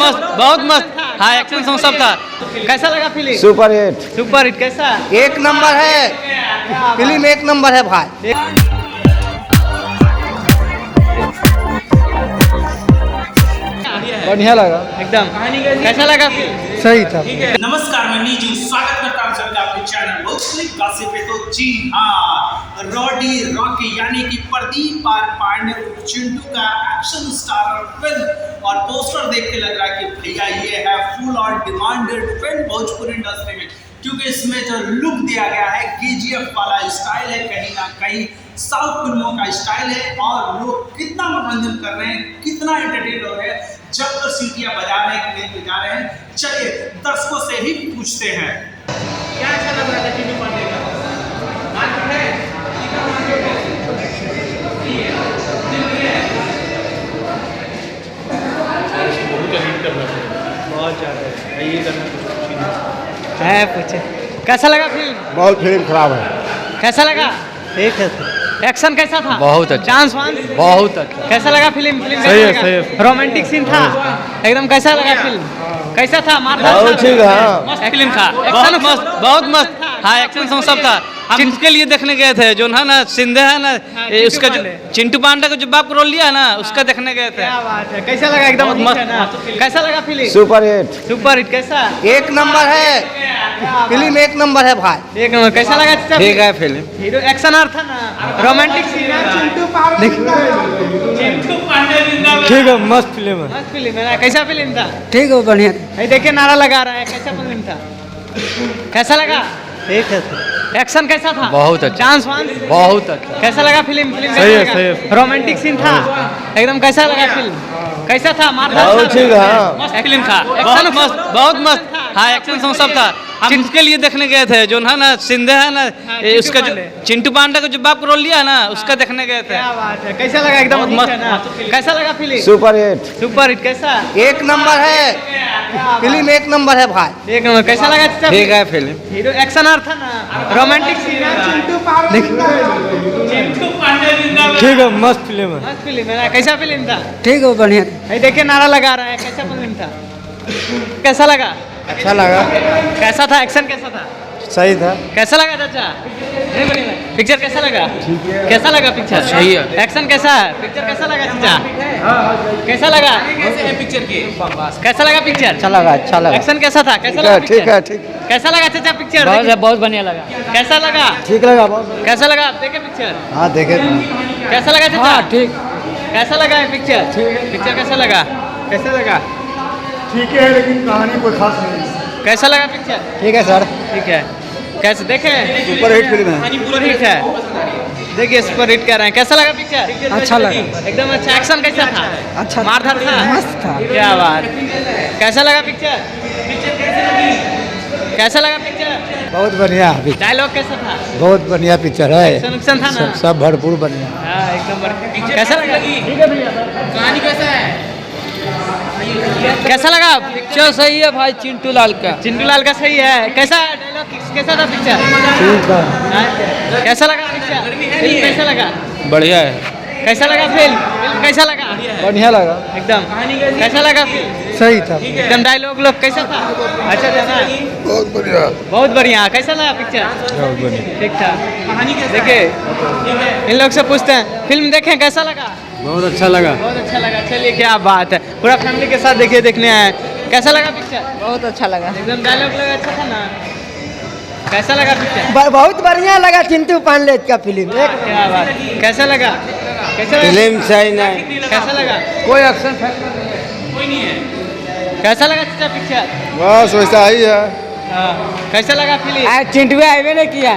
बहुत मस्त। हाँ, एक्शन सॉन्ग सब था। कैसा लगा film? Super hit. Super hit. कैसा? एक नंबर है फिल्म, एक नंबर है भाई। बढ़िया लगा एकदम। कैसा लगा फिल्म? सही था। नमस्कार, मैं नीजू स्वागत करता हूं सभी आपके चैनल भोजपुरी गॉसिप पे। तो जी हाँ, रॉडी रॉकी यानी कि प्रदीप आर पांडे चिंटू का एक्शन स्टार फिल्म और पोस्टर देख के लग रहा है कि भैया ये है full on demanded film Bhojpuri industry में, क्योंकि इसमें जो लुक दिया गया है केजीएफ वाला स्टाइल है, कहीं ना कहीं साउथ फिल्मों का स्टाइल है। और लोग कितना मनोरंजन कर रहे हैं, कितना एंटरटेन हो रहे हैं जब तो सीटियां बजा रहे हैं कि नहीं बजा रहे हैं। चलिए दर्शकों से ही पूछते हैं, क्या अच्छा लग रहा है चिंटू पांडे का? मार्केट है? कितना मार्केट है? बहुत ज़्यादा ये करना है। पूछे कैसा लगा फिल्म? बहुत फिल्म खराब है। कैसा लगा? ठीक है। एक्शन कैसा था? बहुत अच्छा। चांस वांस? बहुत अच्छा। कैसा लगा फिल्म? सही है, सही है। रोमांटिक सीन था एकदम। कैसा लगा फिल्म? कैसा था? मारधाड़ बहुत ठीक है, हाँ। मस्त फिल्म था। बहुत मस्त, बहुत मस्त। हाँ, एक्शन सॉन्ग सब था। हम उसके लिए देखने गए थे, जो है ना सिंधे है ना, उसका जो चिंटू पांडे का जो बाप को रोल लिया ना, उसका देखने गए थे। क्या बात है। कैसा लगा? एकदम मस्त। कैसा लगा film? Super hit. Super hit. कैसा? एक नंबर है फिल्म, एक नंबर है भाई। एक नंबर। कैसा लगा? ठीक है फिल्म। हीरो एक्शन आर था ना, रोमांटिक सीन है। चिंटू पांडे जिंदाबाद। ठीक है, मस्त फिल्म है। मस्त फिल्म है ना। कैसा फिल्म था? ठीक है, बढ़िया। ये देखिए नारा लगा रहा है। कैसा फिल्म था? कैसा लगा? ठीक है। एक्शन कैसा था? बहुत अच्छा। चांस वांस? बहुत अच्छा। कैसा लगा फिल्म? सही है, सही है। रोमांटिक सीन था एकदम। कैसा लगा फिल्म? कैसा था? मारधाड़ बहुत ठीक है, हाँ। मस्त फिल्म था। एक्शन मस्त, बहुत मस्त। हाँ, एक्शन सॉन्ग सब था। हम उसके लिए देखने गए थे, जो है ना सिंधे है ना, उसका जो चिंटू पांडे का जो बाप को रोल लिया ना, उसका देखने गए थे। क्या बात है। कैसा लगा? एकदम मस्त। कैसा लगा film? Super hit. Super hit. कैसा? एक नंबर है फिल्म, एक नंबर है भाई। एक नंबर। कैसा लगा? ठीक है फिल्म। हीरो एक्शन आर था ना, रोमांटिक सीन है। चिंटू पांडे जिंदाबाद। ठीक है, मस्त फिल्म है। मस्त फिल्म है ना। कैसा फिल्म था? ठीक है, बढ़िया। ये देखिए नारा लगा रहा है। कैसा फिल्म था? कैसा लगा? अच्छा लगा। कैसा था? एक्शन कैसा था? सही था। कैसा लगा चाचा? पिक्चर कैसा लगा? कैसा लगा पिक्चर? सही है। एक्शन कैसा है? पिक्चर कैसा लगा चाचा? कैसा लगा? कैसे है पिक्चर के? कैसा लगा पिक्चर? अच्छा लगा, अच्छा लगा। एक्शन कैसा था? कैसा लगा ठीक पिक्चर? है, ठीक। कैसा लगा चाचा पिक्चर? बहुत बढ़िया लगा। कैसा लगा? ठीक लगा बहुत। कैसा लगा? आप देखे पिक्चर? हाँ, देखे। कैसा लगा चाचा? हाँ, ठीक। कैसा लगा है पिक्चर? पिक्चर कैसा लगा? कैसा लगा? ठीक है, लेकिन कहानी कोई खास नहीं। कैसा लगा पिक्चर? ठीक है सर। ठीक है। कैसे देखे? सुपर हिट फिल्म है। सुपर हिट है। देखिए सुपर हिट कह रहे हैं। कैसा लगा पिक्चर? अच्छा लगा। एकदम अच्छा। एक्शन कैसा था? अच्छा। मारधाड़ था? मस्त था। क्या बात। कैसा लगा पिक्चर? कैसा लगा पिक्चर? बहुत बढ़िया। डायलॉग कैसा था? बहुत बढ़िया पिक्चर है। एक्शन था ना? सब भरपूर बढ़िया। हाँ, एकदम बढ़िया। कैसा लगा? ठीक है भैया। कहानी कैसा है? कैसा लगा? पिक्चर सही है भाई, चिंटू लाल का। चिंटू लाल का सही है। कैसा डायलॉग कैसा था पिक्चर? ठीक है। कैसा लगा पिक्चर? फिल्म कैसा लगा? बढ़िया है। कैसा लगा फिल्म कैसा लगा? बढ़िया लगा एकदम। कैसा लगा फिल्म? सही था। एकदम। डायलॉग लोग कैसा था? अच्छा था ना? बहुत बढ़िया। बहुत बढ़िया। कैसा लगा पिक्चर? बहुत बढ़िया। ठीक था। कहानी कैसा? देखिए इन लोग से पूछते हैं, फिल्म देखें कैसा लगा? बहुत अच्छा लगा। बहुत अच्छा लगा। चलिए क्या बात है। पूरा फैमिली के साथ देखिए, देखने आए। कैसा लगा पिक्चर? बहुत अच्छा लगा। एकदम। डायलॉग लगा अच्छा था ना? कैसा लगा पिक्चर? बहुत बढ़िया लगा चिंटू पांडे का फिल्म। क्या बात। कैसा लगा? कैसा लगा? फिल्म सही नहीं। कैसा लगा? कोई एक्शन कोई नहीं है। कैसा लगा चाचा पिक्चर? बस वैसा ही है। हाँ। कैसा लगा फिल्म? चिंटू आए नहीं किया।